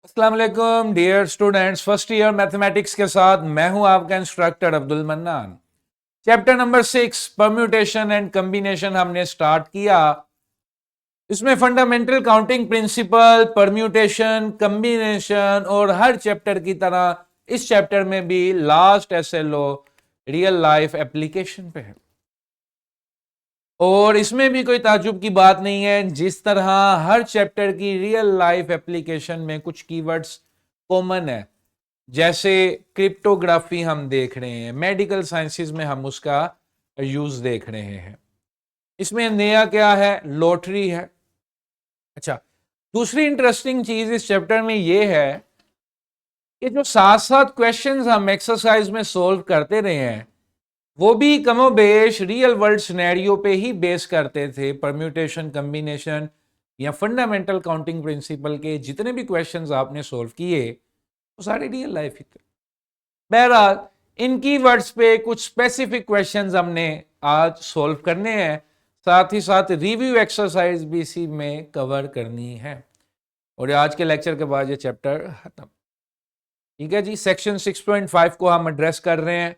अस्सलाम वालेकुम dear students, first year mathematics के साथ मैं हूं आपका instructor Abdul Mannan. Chapter number 6 permutation and combination हमने स्टार्ट किया। इसमें fundamental counting principle, permutation, combination और हर चैप्टर की तरह इस चैप्टर में भी last SLO real life application पे है। और इसमें भी कोई ताज्जुब की बात नहीं है, जिस तरह हर चैप्टर की रियल लाइफ एप्लीकेशन में कुछ कीवर्ड्स कॉमन है। जैसे क्रिप्टोग्राफी हम देख रहे हैं, मेडिकल साइंसेज में हम उसका यूज देख रहे हैं। इसमें नया क्या है? लॉटरी है। अच्छा, दूसरी इंटरेस्टिंग चीज इस चैप्टर में यह है कि जो साथ साथ क्वेश्चंस हम एक्सरसाइज में सोल्व करते रहे हैं वो भी कमोबेश रियल वर्ल्ड सिनेरियो पे ही बेस करते थे। परम्यूटेशन, कॉम्बिनेशन या फंडामेंटल काउंटिंग प्रिंसिपल के जितने भी क्वेश्चंस आपने सोल्व किए वो सारे रियल लाइफ ही थे। बहरहाल इन कीवर्ड्स पे कुछ स्पेसिफिक क्वेश्चंस हमने आज सोल्व करने हैं, साथ ही साथ रिव्यू एक्सरसाइज भी इसी में कवर करनी है। और आज के लेक्चर के बाद ये चैप्टर खत्म। ठीक है जी, सेक्शन 6.5 को हम एड्रेस कर रहे हैं।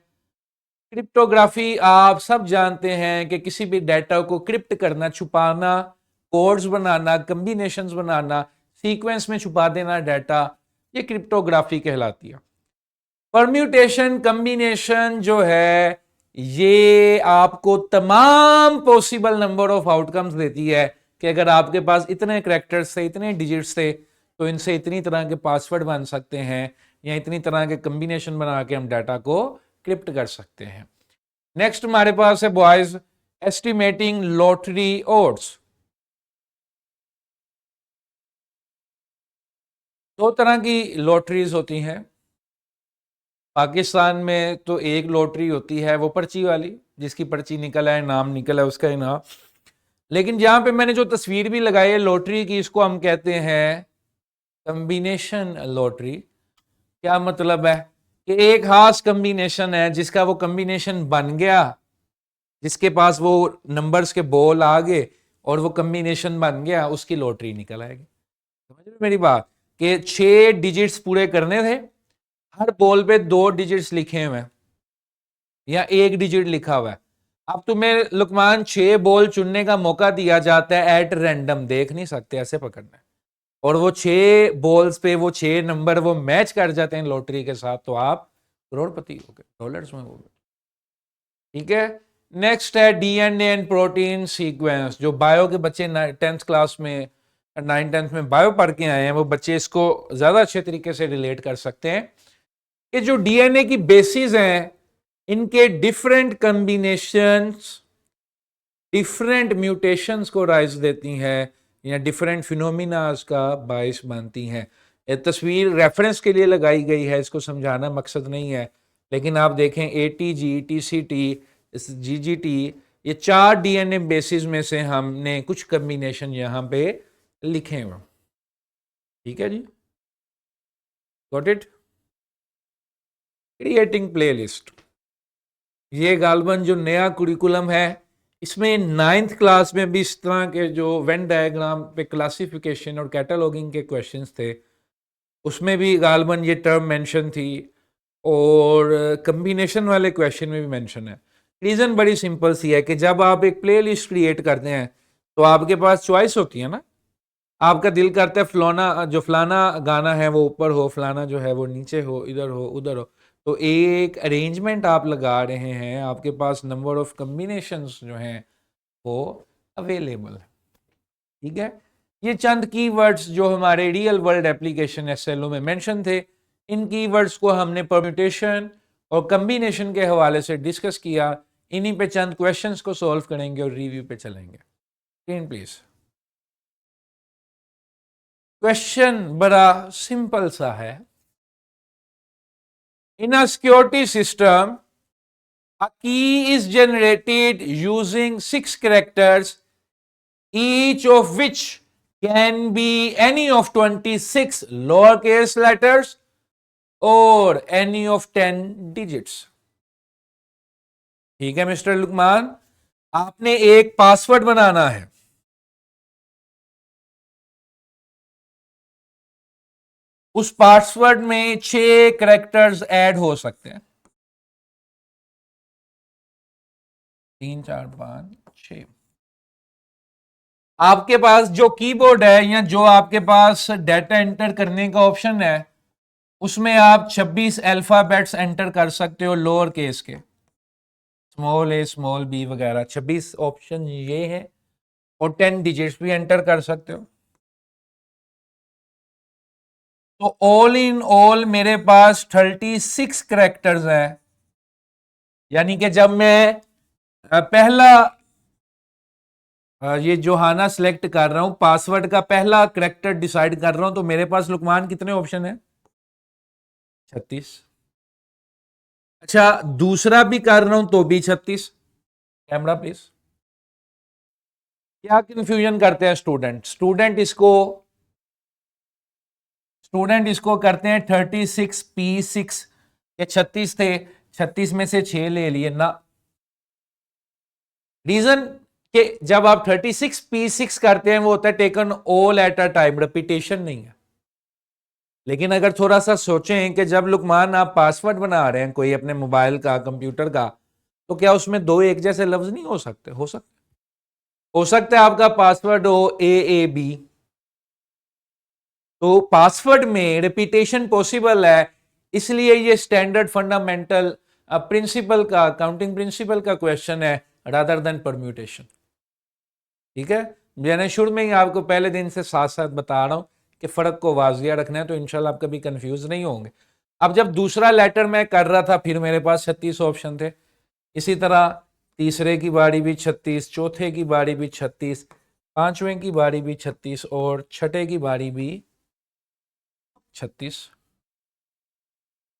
क्रिप्टोग्राफी आप सब जानते हैं कि किसी भी डाटा को क्रिप्ट करना, छुपाना, कोड्स बनाना, कॉम्बिनेशंस बनाना, सीक्वेंस में छुपा देना डाटा, ये क्रिप्टोग्राफी कहलाती है। परम्यूटेशन कॉम्बिनेशन जो है ये आपको तमाम पॉसिबल नंबर ऑफ आउटकम्स देती है कि अगर आपके पास इतने कैरेक्टर्स थे, इतने डिजिट्स थे, तो इनसे इतनी तरह के पासवर्ड बन सकते हैं या इतनी तरह के कॉम्बिनेशन बना के हम डाटा को क्रिप्ट कर सकते हैं। नेक्स्ट हमारे पास है बॉयज, एस्टिमेटिंग लॉटरी ओड्स। दो तरह की लॉटरीज होती हैं। पाकिस्तान में तो एक लॉटरी होती है वो पर्ची वाली, जिसकी पर्ची निकल आए, नाम निकल आए, उसका इनाम। लेकिन जहां पे मैंने जो तस्वीर भी लगाई है लॉटरी की, इसको हम कहते हैं कॉम्बिनेशन लॉटरी। क्या मतलब है कि एक खास कॉम्बिनेशन है जिसका वो कॉम्बिनेशन बन गया, जिसके पास वो नंबर्स के बॉल आ गए और वो कॉम्बिनेशन बन गया, उसकी लॉटरी निकल आएगी। समझ रहे मेरी बात? कि 6 डिजिट्स पूरे करने थे, हर बॉल पे 2 डिजिट्स लिखे हुए हैं या 1 डिजिट लिखा हुआ है। अब तुम्हें लुकमान 6 बॉल चुनने का मौका दिया जाता है एट रैंडम, देख नहीं सकते, ऐसे पकड़ना है। और वो 6 बॉल्स पे वो 6 नंबर वो मैच कर जाते हैं लॉटरी के साथ, तो आप करोड़पति हो गए, डॉलर्स में हो गए। ठीक है। नेक्स्ट है डीएनए एंड प्रोटीन सीक्वेंस। जो बायो के बच्चे 10th क्लास में, 9th-10th में बायो पढ़ के आए हैं, वो बच्चे इसको ज्यादा अच्छे तरीके से रिलेट कर सकते हैं कि जो डीएनए की बेसिस हैं, इनके डिफरेंट कॉम्बिनेशंस डिफरेंट म्यूटेशंस को राइज देती हैं या डिफरेंट फिनोमिनास का बायस बनती हैं। ये तस्वीर रेफरेंस के लिए लगाई गई है, इसको समझाना मकसद नहीं है। लेकिन आप देखें एटीजी, टीसीटी, जीजीटी, ये 4 डीएनए बेसिस में से हमने कुछ कॉम्बिनेशन यहां पे लिखे हैं। ठीक है जी, गॉट इट। क्रिएटिंग प्लेलिस्ट, ये गालबन जो नया कुरिकुलम है, इसमें 9th क्लास में भी इस तरह के जो वेन डायग्राम पे क्लासिफिकेशन और कैटलॉगिंग के क्वेश्चंस थे, उसमें भी गालबन ये टर्म मेंशन थी। और कॉम्बिनेशन वाले क्वेश्चन में भी मेंशन है। रीज़न बड़ी सिंपल सी है कि जब आप एक प्लेलिस्ट क्रिएट करते हैं तो आपके पास चॉइस होती है ना। आपका दिल करता है फलाना, जो फलाना गाना है वो ऊपर हो, फलाना जो है वो नीचे हो, इधर हो, उधर हो। तो एक अरेंजमेंट आप लगा रहे हैं, आपके पास नंबर ऑफ कॉम्बिनेशंस जो हैं वो अवेलेबल है। ठीक है। ये चंद कीवर्ड्स जो हमारे रियल वर्ल्ड एप्लीकेशन एसएलओ में मेंशन थे, इन कीवर्ड्स को हमने परम्यूटेशन और कॉम्बिनेशन के हवाले से डिस्कस किया। इन्हीं पे चंद क्वेश्चंस को सॉल्व करेंगे और रिव्यू पे चलेंगे। Screen please. क्वेश्चन बड़ा सिंपल सा है। In a security system, a key is generated using 6 characters, each of which can be any of 26 lowercase letters or any of 10 digits. ठीक है मिस्टर लुकमान, आपने एक पासवर्ड बनाना है। उस पासवर्ड में 6 कैरेक्टर्स ऐड हो सकते हैं, 3 4 5 6। आपके पास जो कीबोर्ड है या जो आपके पास डाटा एंटर करने का ऑप्शन है, उसमें आप 26 अल्फाबेट्स एंटर कर सकते हो लोअर केस के, स्मॉल ए स्मॉल बी वगैरह 26 ऑप्शन ये है, और 10 डिजिट्स भी एंटर कर सकते हो। तो ऑल इन ऑल मेरे पास 36 करेक्टर्स है, यानी कि जब मैं पहला ये जोहाना सिलेक्ट कर रहा हूं, पासवर्ड का पहला करेक्टर डिसाइड कर रहा हूं, तो मेरे पास लुकमान कितने ऑप्शन है? 36। अच्छा, दूसरा भी कर रहा हूं तो भी 36। Camera please. क्या कंफ्यूजन करते हैं स्टूडेंट इसको करते हैं 36P6 के 36 थे, 36 में से 6 ले लिए ना। रीजन कि जब आप 36P6 करते हैं वो होता है taken all at a time, repetition नहीं है। लेकिन अगर थोड़ा सा सोचें कि जब लुकमान आप पासवर्ड बना रहे हैं कोई अपने मोबाइल का, कंप्यूटर का, तो क्या उसमें दो एक जैसे लफ्ज नहीं हो सकते? हो सकता है आपका पासवर्ड हो AAB, तो पासवर्ड में रिपीटेशन पॉसिबल है, इसलिए ये स्टैंडर्ड फंडामेंटल प्रिंसिपल का, काउंटिंग प्रिंसिपल का क्वेश्चन है रादर देन परम्यूटेशन। ठीक है, मैंने शुरू में ही आपको पहले दिन से साथ साथ बता रहा हूं कि फर्क को वाजिया रखना है, तो इंशाल्लाह आप कभी कंफ्यूज नहीं होंगे। अब जब दूसरा लेटर मैं कर रहा था, फिर मेरे पास 36 ऑप्शन थे। इसी तरह तीसरे की बारी भी 36, चौथे की बारी भी 36, पांचवें की बारी भी 36 और छठे की बारी भी 36।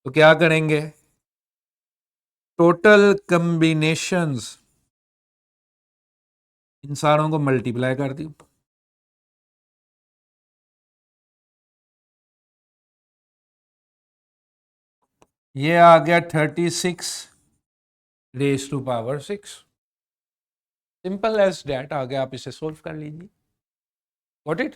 तो क्या करेंगे? टोटल कॉम्बिनेशंस इन सारों को मल्टीप्लाई कर दी, ये आ गया 36 raised to power 6। Simple as that आ गया, आप इसे सोल्व कर लीजिए। Got it?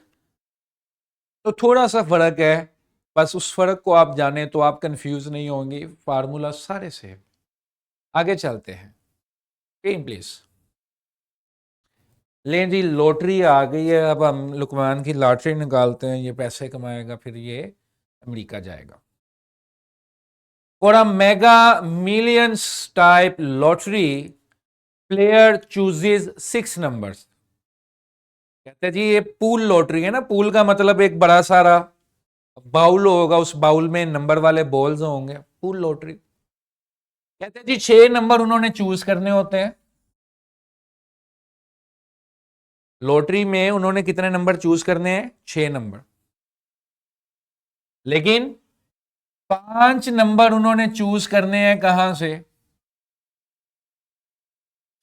तो थोड़ा सा फर्क है, बस उस फर्क को आप जाने तो आप कंफ्यूज नहीं होंगे, फार्मूला सारे सेम। आगे चलते हैं, टीम प्लीज। लें जी, लॉटरी आ गई है, अब हम लुकमान की लॉटरी निकालते हैं, ये पैसे कमाएगा, फिर ये अमेरिका जाएगा। For a mega millions type lottery, player chooses 6 numbers. कहते हैं जी ये पूल लॉटरी है ना, पूल का मतलब एक बड़ा सारा बाउल होगा, उस बाउल में नंबर वाले बॉल्स होंगे, पूल लॉटरी। कहते हैं जी 6 नंबर उन्होंने चूज करने होते हैं। लॉटरी में उन्होंने कितने नंबर चूज करने हैं? 6 नंबर। लेकिन 5 नंबर उन्होंने चूज करने हैं कहां से?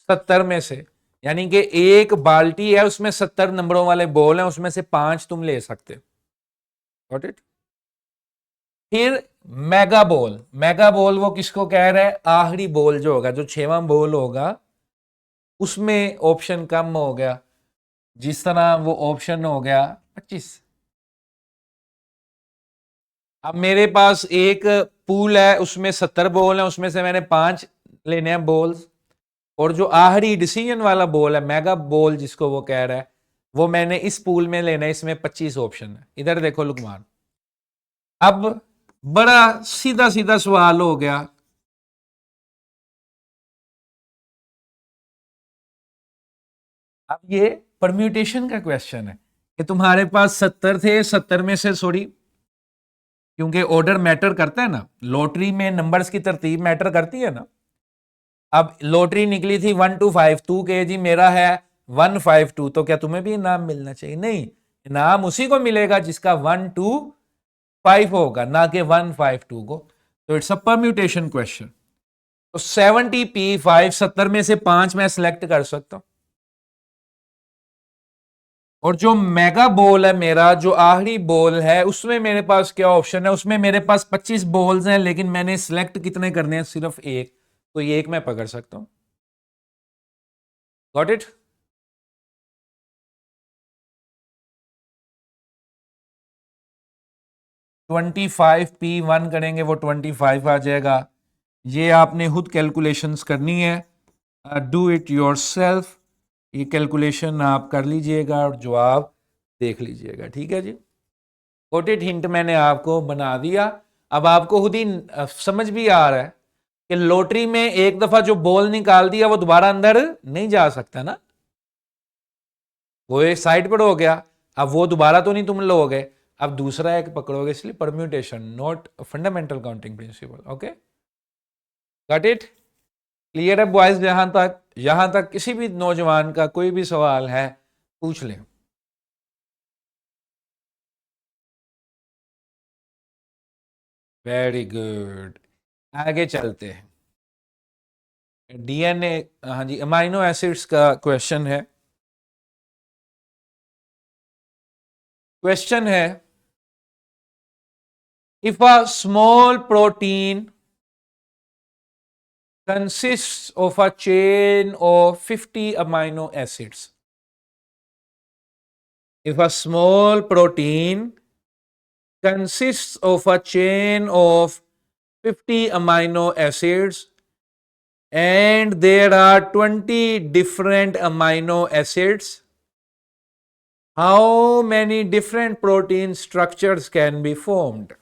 70 में से। यानी कि एक बाल्टी है, उसमें 70 नंबरों वाले बॉल हैं, उसमें से 5 तुम ले सकते हो। Got it? फिर मेगा बॉल वो किसको कह रहा है? आखिरी बॉल जो होगा, जो 6वां बॉल होगा, उसमें ऑप्शन कम हो गया, जिस तरह वो ऑप्शन हो गया 25। अब मेरे पास एक पूल है, उसमें 70 बॉल है, उसमें से मैंने 5 लेने हैं बॉल्स, और जो आखिरी डिसीजन वाला बॉल है, मेगा बॉल जिसको वो कह रहा है, वो मैंने इस पूल में लेना है, इसमें 25 ऑप्शन है। इधर देखो लुकमान, अब बड़ा सीधा सीधा सवाल हो गया। अब ये परम्यूटेशन का क्वेश्चन है कि तुम्हारे पास 70 थे, 70 में से सॉरी, क्योंकि ऑर्डर मैटर करता है ना, लॉटरी में नंबर्स की तरतीब मैटर करती है ना। अब लॉटरी निकली थी 1 to 5, तू कहे जी मेरा है 152, तो क्या तुम्हें भी इनाम मिलना चाहिए? नहीं, इनाम उसी को मिलेगा जिसका 1 to 5 होगा, ना कि 152 को। तो इट्स अ परम्यूटेशन क्वेश्चन। तो 70P5, 70 में से 5 मैं सिलेक्ट कर सकता हूं, और जो मेगा बॉल है मेरा, जो आखिरी बॉल है, उसमें मेरे पास क्या ऑप्शन है? उसमें मेरे पास 25 बॉल्स हैं, लेकिन मैंने सिलेक्ट कितने करने हैं? सिर्फ एक, तो ये एक मैं पकड़ सकता हूं। Got it? 25P1 करेंगे वो 25 आ जाएगा। ये आपने खुद कैलकुलेशंस करनी है, डू इट योर सेल्फ। ये कैलकुलेशन आप कर लीजिएगा और जवाब देख लीजिएगा, ठीक है जी। कोटेड हिंट मैंने आपको बना दिया। अब आपको खुद ही समझ भी आ रहा है कि लॉटरी में एक दफा जो बॉल निकाल दिया वो दोबारा अंदर नहीं जा सकता ना, वो एक साइड पर हो गया। अब वो दोबारा तो नहीं तुम लोगे, अब दूसरा एक पकड़ोगे, इसलिए permutation not fundamental counting principle. Okay, got it, clear है बॉयज? यहां तक किसी भी नौजवान का कोई भी सवाल है पूछ लें। वेरी गुड, आगे चलते हैं। डीएनए, हाँ जी, अमाइनो एसिड्स का क्वेश्चन है। क्वेश्चन है, if a small protein consists of a chain of 50 amino acids. If a small protein consists of a chain of 50 amino acids and there are 20 different amino acids, how many different protein structures can be formed?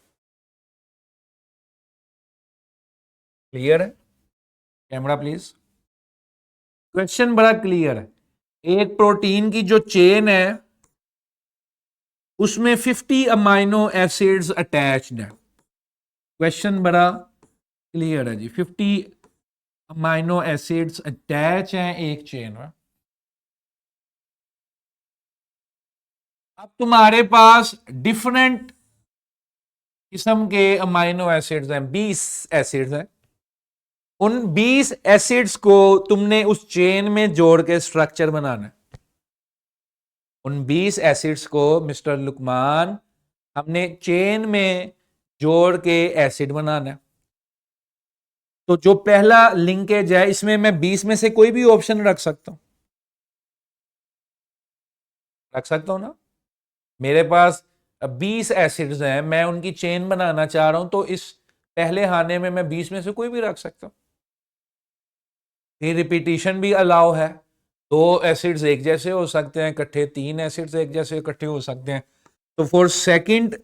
Clear है? Camera please. Question बड़ा clear है। एक protein की जो chain है उसमें 50 amino acids attached है। Question बड़ा क्लियर है जी। 50 अमाइनो एसिड्स अटैच हैं एक चेन में। अब तुम्हारे पास डिफरेंट किस्म के अमाइनो एसिड्स हैं, 20 एसिड्स हैं। उन 20 एसिड्स को तुमने उस चेन में जोड़ के स्ट्रक्चर बनाना है। उन 20 एसिड्स को मिस्टर लुकमान हमने चेन में जोड़ के एसिड बनाना है। तो जो पहला लिंकेज है इसमें मैं 20 में से कोई भी ऑप्शन रख सकता हूं, रख सकता हूं ना। मेरे पास 20 एसिड्स हैं, मैं उनकी चेन बनाना चाह रहा हूं, तो इस पहले खाने में मैं 20 में से कोई भी रख सकता हूं। फिर रिपीटिशन भी अलाउ है, दो एसिड्स एक जैसे हो सकते हैं इकट्ठे, तीन एसिड्स एक जैसे इकट्ठे हो सकते हैं। तो for second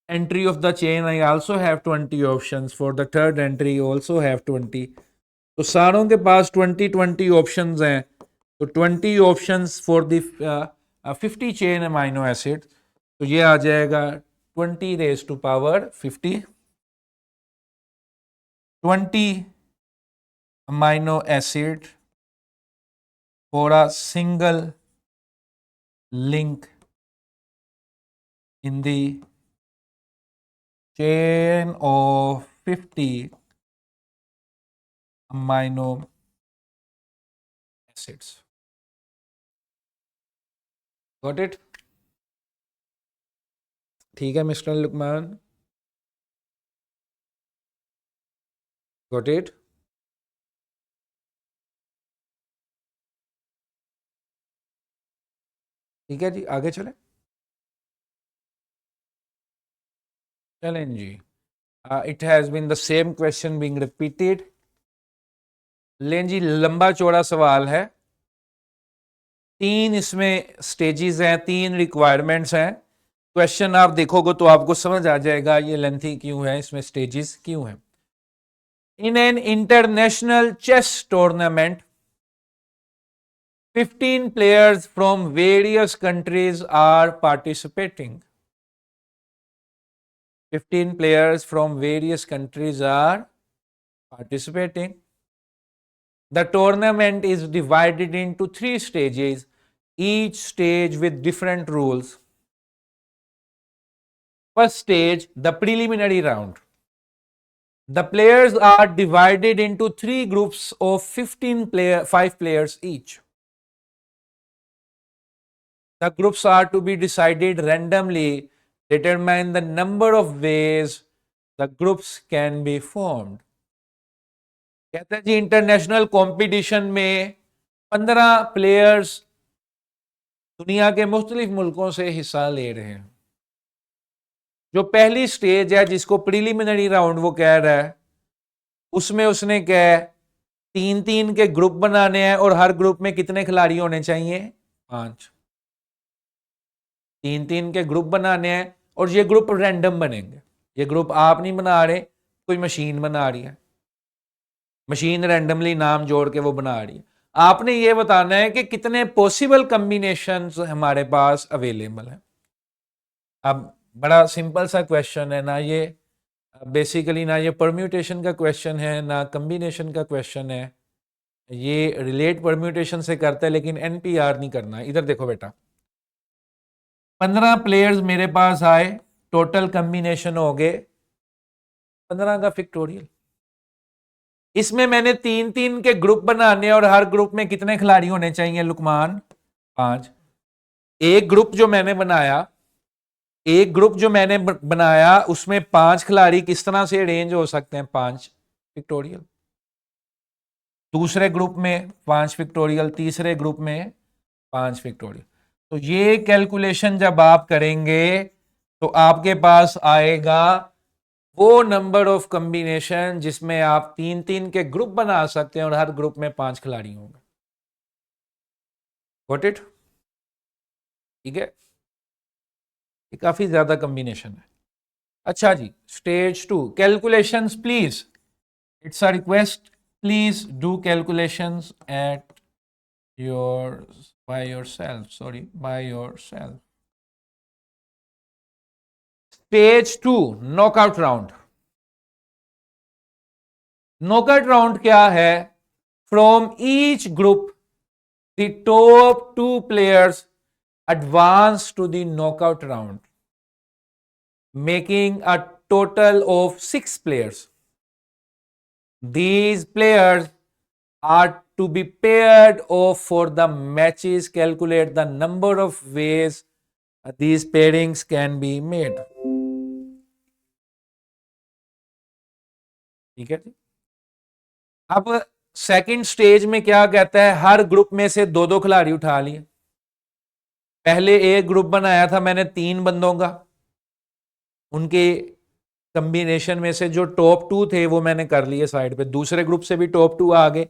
entry of the chain I also have 20 options, for the third entry also have 20। तो सारों के पास 20 ऑप्शंस हैं। तो 20 options for the 50 chain amino acid, तो ये आ जाएगा 20 raise to power 50। 20 amino acid for a single link in the chain of 50 amino acids। Got it? ठीक है मिस्टर लुकमान, गॉट इट? ठीक है जी, आगे चले। चलें जी। It has been the same question being repeated. लें जी, लंबा चौड़ा सवाल है। तीन इसमें स्टेजेस हैं, तीन रिक्वायरमेंट्स हैं। क्वेश्चन आप देखोगे तो आपको समझ आ जाएगा ये लेंथी क्यों है, इसमें स्टेजेस क्यों हैं। In an international chess tournament 15 players from various countries are participating। 15 players from various countries are participating। The tournament is divided into 3 stages, each stage with different rules। First stage, the preliminary round. The players are divided into 3 groups of 5 players each। The groups are to be decided randomly, determine the number of ways the groups can be formed। कहते हैं जी international competition में 15 players दुनिया के मुख्तलिफ मुल्कों से हिस्सा ले रहे हैं। जो पहली स्टेज है जिसको प्रीलिमिनरी राउंड वो कह रहा है, उसमें उसने क्या है, 3-3 के ग्रुप बनाने हैं और हर ग्रुप में कितने खिलाड़ी होने चाहिए, 5। 3-3 के ग्रुप बनाने हैं और ये ग्रुप रैंडम बनेंगे। ये ग्रुप आप नहीं बना रहे, कोई मशीन बना रही है, मशीन रैंडमली नाम जोड़ के वो बना रही है। आपने ये बताना है कि कितने पॉसिबल कॉम्बिनेशंस हमारे पास अवेलेबल हैं। अब बड़ा सिंपल सा क्वेश्चन है ना ये, बेसिकली ना ये परम्यूटेशन का क्वेश्चन है ना कॉम्बिनेशन का क्वेश्चन है, ये रिलेट परम्यूटेशन से करता है लेकिन एनपीआर नहीं करना। इधर देखो बेटा, 15 प्लेयर्स मेरे पास आए, टोटल कॉम्बिनेशन हो गए 15 का फिक्टोरियल। इसमें मैंने 3-3 के ग्रुप बनाने और हर ग्रुप में कितने खिलाड़ी होने चाहिए लुकमान, 5। एक ग्रुप जो मैंने बनाया, एक ग्रुप जो मैंने बनाया उसमें 5 खिलाड़ी किस तरह से अरेंज हो सकते हैं, 5 फिक्टोरियल। दूसरे ग्रुप में 5 फिक्टोरियल, तीसरे ग्रुप में 5 फिक्टोरियल। तो ये कैलकुलेशन जब आप करेंगे तो आपके पास आएगा वो नंबर ऑफ कॉम्बिनेशन जिसमें आप 3-3 के ग्रुप बना सकते हैं और हर ग्रुप में 5 खिलाड़ी होंगे। Got it? ठीक है, ये काफी ज्यादा कॉम्बिनेशन है। अच्छा जी, stage 2 calculations please, it's a request, please do calculations at your by yourself, sorry by yourself. Stage 2 knockout round. Knockout round क्या है, from each group the top 2 players advance to the knockout round, making a total of 6 players. These players are to be paired off for the matches. Calculate the number of ways these pairings can be made. ठीक है जी। अब second stage में क्या कहता है, हर group में से 2-2 खिलाड़ी उठा लिए। पहले एक ग्रुप बनाया था मैंने 3 बंदों का, उनके कॉम्बिनेशन में से जो टॉप 2 थे वो मैंने कर लिए साइड पे। दूसरे ग्रुप से भी टॉप 2 आ गए,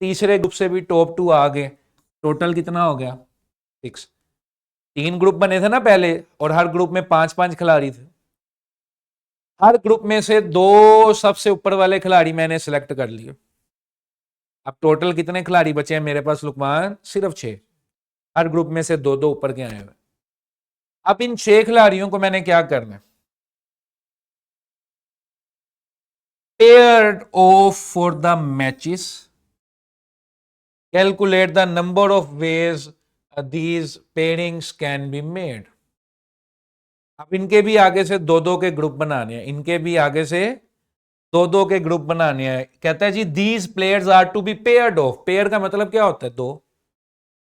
तीसरे ग्रुप से भी टॉप 2 आ गए। टोटल कितना हो गया, 6। 3 ग्रुप बने थे ना पहले और हर ग्रुप में 5-5 खिलाड़ी थे। हर ग्रुप में से 2 सबसे ऊपर वाले खिलाड़ी मैंने सिलेक्ट कर लिए। अब टोटल कितने खिलाड़ी बचे हैं मेरे पास लुकमान, सिर्फ 6। हर ग्रुप में से 2-2 ऊपर के आए हुए। अब इन 6 खिलाड़ियों को मैंने क्या करना है, paired off for the matches. Calculate the number of ways these pairings can be made. अब इनके भी आगे से 2-2 के ग्रुप बनाने हैं, इनके भी आगे से 2-2 के ग्रुप बनाने हैं। कहता है जी these players are to be paired off. Pair का मतलब क्या होता है, 2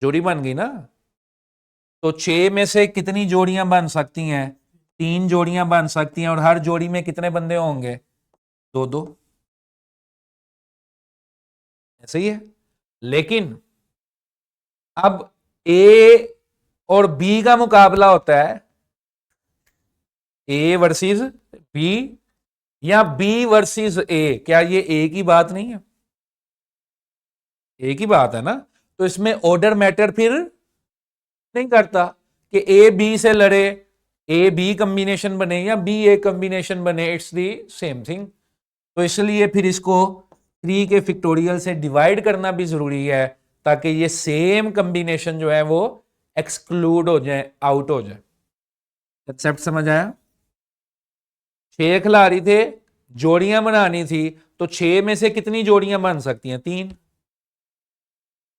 जोड़ी बन गई ना। तो 6 में से कितनी जोड़ियां बन सकती हैं, 3 जोड़ियां बन सकती हैं और हर जोड़ी में कितने बंदे होंगे, 2-2। ऐसे ही है। लेकिन अब ए और बी का मुकाबला होता है, ए वर्सेस बी या बी वर्सेस ए। क्या ये एक ही बात नहीं है, एक ही बात है ना। तो इसमें ऑर्डर मैटर फिर नहीं करता कि ए बी से लड़े, ए बी कॉम्बिनेशन बने या बी ए कॉम्बिनेशन बने, इट्स दी सेम थिंग। तो इसलिए फिर इसको 3 के फिक्टोरियल से डिवाइड करना भी जरूरी है ताकि ये सेम कॉम्बिनेशन जो है वो एक्सक्लूड हो जाए, आउट हो जाए। कंसेप्ट समझ आया? 6 खिलाड़ी थे, जोड़ियां बनानी थी, तो 6 में से कितनी जोड़ियां बन सकती हैं, 3।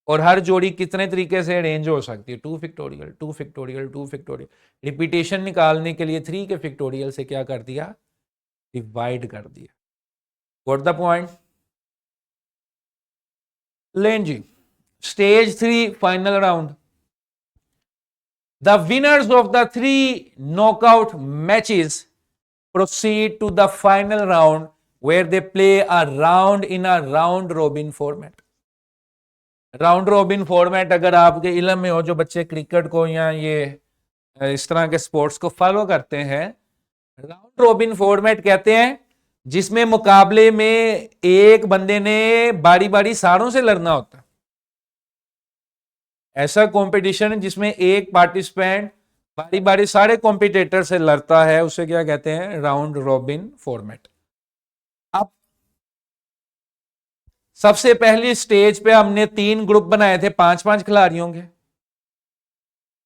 और हर जोड़ी कितने तरीके से अरेंज हो सकती है, 2 फिक्टोरियल 2 फिक्टोरियल 2 फिक्टोरियल। रिपीटेशन निकालने के लिए 3 के फिक्टोरियल से क्या कर दिया, डिवाइड कर दिया। Got the point? लें जी, stage 3 final round. The winners of the 3 knockout matches proceed to the final round where they play a round in a round robin format. Round robin format अगर आपके इल्म में हो, जो बच्चे क्रिकेट को या ये इस तरह के स्पोर्ट्स को फॉलो करते हैं, राउंड रॉबिन फॉर्मेट कहते हैं जिसमें मुकाबले में एक बंदे ने बारी बारी सारों से लड़ना होता है। ऐसा कंपटीशन जिसमें एक पार्टिसिपेंट बारी बारी सारे कॉम्पिटिटर से लड़ता है, उसे क्या कहते हैं? Round robin format. अब सबसे पहली स्टेज पे हमने 3 ग्रुप बनाए थे 5-5 खिलाड़ियों के।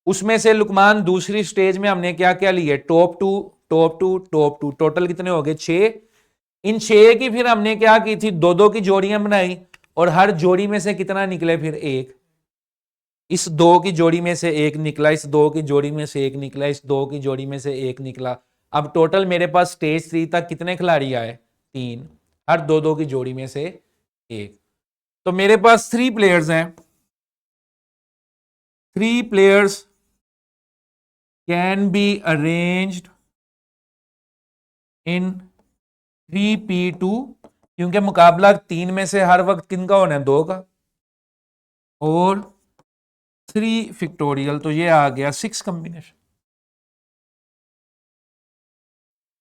उसमें से लुकमान दूसरी स्टेज में हमने क्या क्या लिए? टॉप 2 टॉप 2 टॉप 2, टोटल कितने हो गए? 6। इन 6 की फिर हमने क्या की थी? 2-2 की जोड़ियां बनाई और हर जोड़ी में से कितना निकले? फिर एक। इस 2 की जोड़ी में से एक निकला, इस 2 की जोड़ी में से एक निकला, इस 2 की जोड़ी में से एक निकला। अब टोटल मेरे पास स्टेज 3 तक कितने खिलाड़ी आए? 3। हर 2-2 की जोड़ी में से एक। तो मेरे पास 3 प्लेयर्स हैं। 3 players can be arranged in 3P2, क्योंकि मुकाबला 3 में से हर वक्त किनका होना है? 2 का। और 3 फिक्टोरियल, तो ये आ गया 6 कॉम्बिनेशन।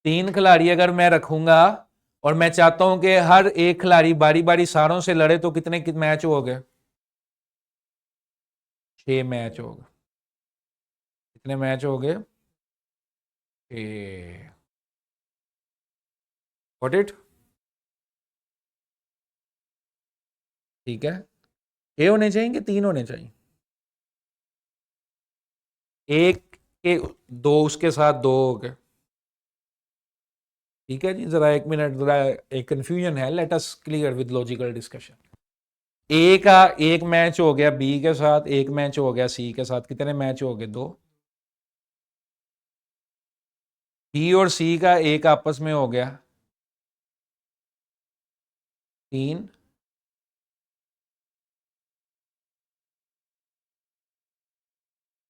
3 खिलाड़ी अगर मैं रखूंगा और मैं चाहता हूं कि हर एक खिलाड़ी बारी बारी सारों से लड़े, तो कितने मैच हो गए? 6 मैच हो गए। कितने मैच हो गए? 6। Got it? ठीक है। 6 होने चाहिए कि 3 होने चाहिए? एक के 2, उसके साथ 2 हो गए। ठीक है जी, जरा 1 मिनट, जरा एक कंफ्यूजन है, let us clear with logical discussion. A का एक मैच हो गया बी के साथ, एक मैच हो गया सी के साथ। कितने मैच हो गए? 2। बी और सी का एक आपस में हो गया 3।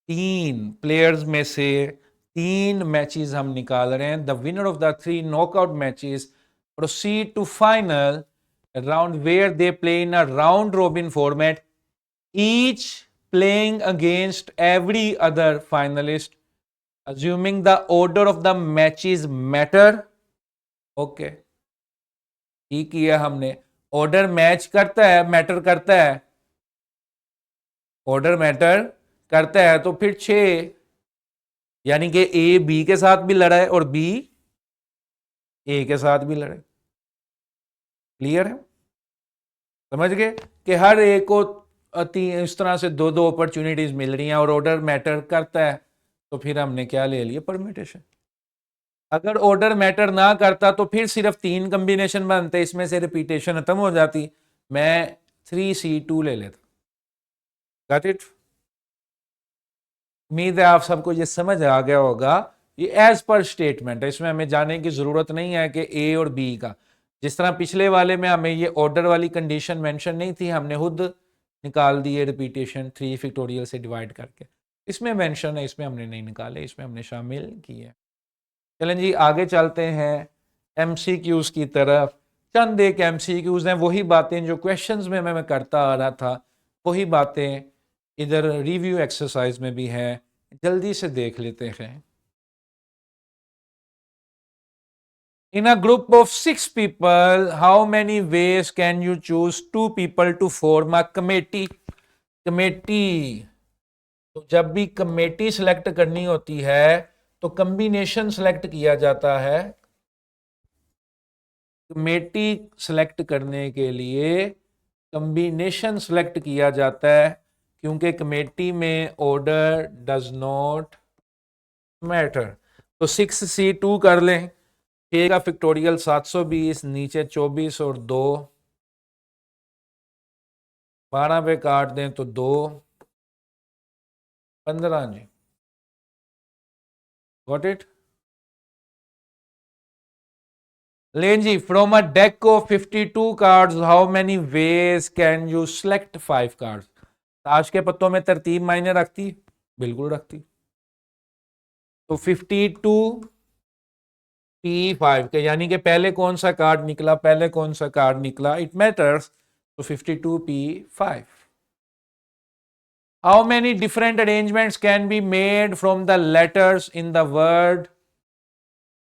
3 प्लेयर्स में से 3 मैचेस हम निकाल रहे हैं। The winner of the 3 knockout matches proceed to final round where they play in a round robin format, each playing against every other finalist, assuming the order of the matches matter. Okay, ठीक किया हमने। Order match करता है, matter करता है, order matter करता है, तो फिर 6, यानी कि ए बी के साथ भी लड़ा है और बी ए के साथ भी लड़े। क्लियर है? समझ गए कि हर एक को इस तरह से 2-2 अपॉर्चुनिटीज मिल रही हैं और ऑर्डर मैटर करता है, तो फिर हमने क्या ले लिया? परम्यूटेशन। अगर ऑर्डर मैटर ना करता तो फिर सिर्फ 3 कॉम्बिनेशन बनते, इसमें से रिपीटेशन खत्म हो जाती, मैं 3C2 ले लेता। Got it? उम्मीद है आप सबको ये समझ आ गया होगा। ये एज पर स्टेटमेंट है, इसमें हमें जाने की जरूरत नहीं है कि ए और बी का। जिस तरह पिछले वाले में हमें ये ऑर्डर वाली कंडीशन मेंशन नहीं थी, हमने खुद निकाल दी है रिपीटेशन 3 फैक्टोरियल से डिवाइड करके। इसमें मेंशन है, इसमें हमने नहीं निकाले, इसमें हमने शामिल किए। चलें जी, आगे चलते हैं एमसीक्यूज की तरफ। चंद एक एमसीक्यूज हैं, वही बातें जो क्वेश्चंस में मैं करता आ रहा था, वही बातें इधर रिव्यू एक्सरसाइज में भी हैं, जल्दी से देख लेते हैं। In a group of 6 people, how many ways can you choose 2 people to form a committee? Committee, तो जब भी कमेटी सेलेक्ट करनी होती है तो कॉम्बिनेशन सेलेक्ट किया जाता है। कमेटी सेलेक्ट करने के लिए कॉम्बिनेशन सेलेक्ट किया जाता है, क्योंकि कमेटी में ऑर्डर डज नॉट मैटर। तो 6C2 कर लें। 6 का फैक्टोरियल 720, नीचे 24 और 2, 12 पे काट दें तो 2, 15 जी। Got it? लें जी, from a deck of 52 cards how many ways can you select 5 cards? ताश के पत्तों में तरतीब मायने रखती? बिल्कुल रखती। तो 52P5 के, यानी कि पहले कौन सा कार्ड निकला, पहले कौन सा कार्ड निकला, इट मैटर्स। तो 52P5। How many different arrangements can be made from the letters in the word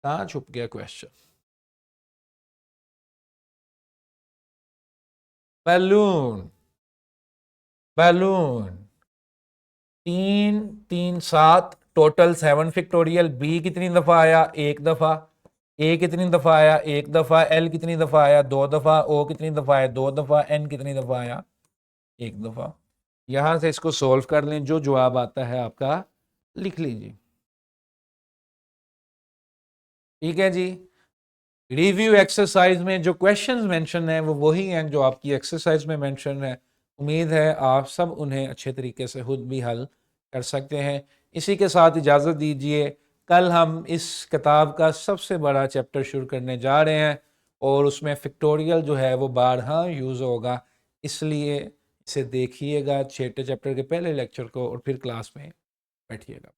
कहाँ छुप गया question? Balloon, balloon 3 3 7 total 7 factorial. B कितनी दफा आया? एक दफा। ए कितनी दफा आया? एक दफा। एल कितनी दफा आया? दो दफा। ओ कितनी दफा आया? दो दफा। एन कितनी दफा आया? एक दफा। यहां से इसको सोल्व कर लें, जो जवाब आता है आपका लिख लीजिए। ठीक है जी। रिव्यू एक्सरसाइज में जो क्वेश्चंस मेंशन है वो वही हैं जो आपकी एक्सरसाइज में मेंशन है। उम्मीद है आप सब उन्हें अच्छे तरीके से खुद भी हल कर सकते हैं। इसी के साथ इजाज़त दीजिए। कल हम इस किताब का सबसे बड़ा चैप्टर शुरू करने जा रहे हैं और उसमें फैक्टोरियल जो है वो बारहा यूज़ होगा, इसलिए इसे देखिएगा, छठे चैप्टर के पहले लेक्चर को, और फिर क्लास में बैठिएगा।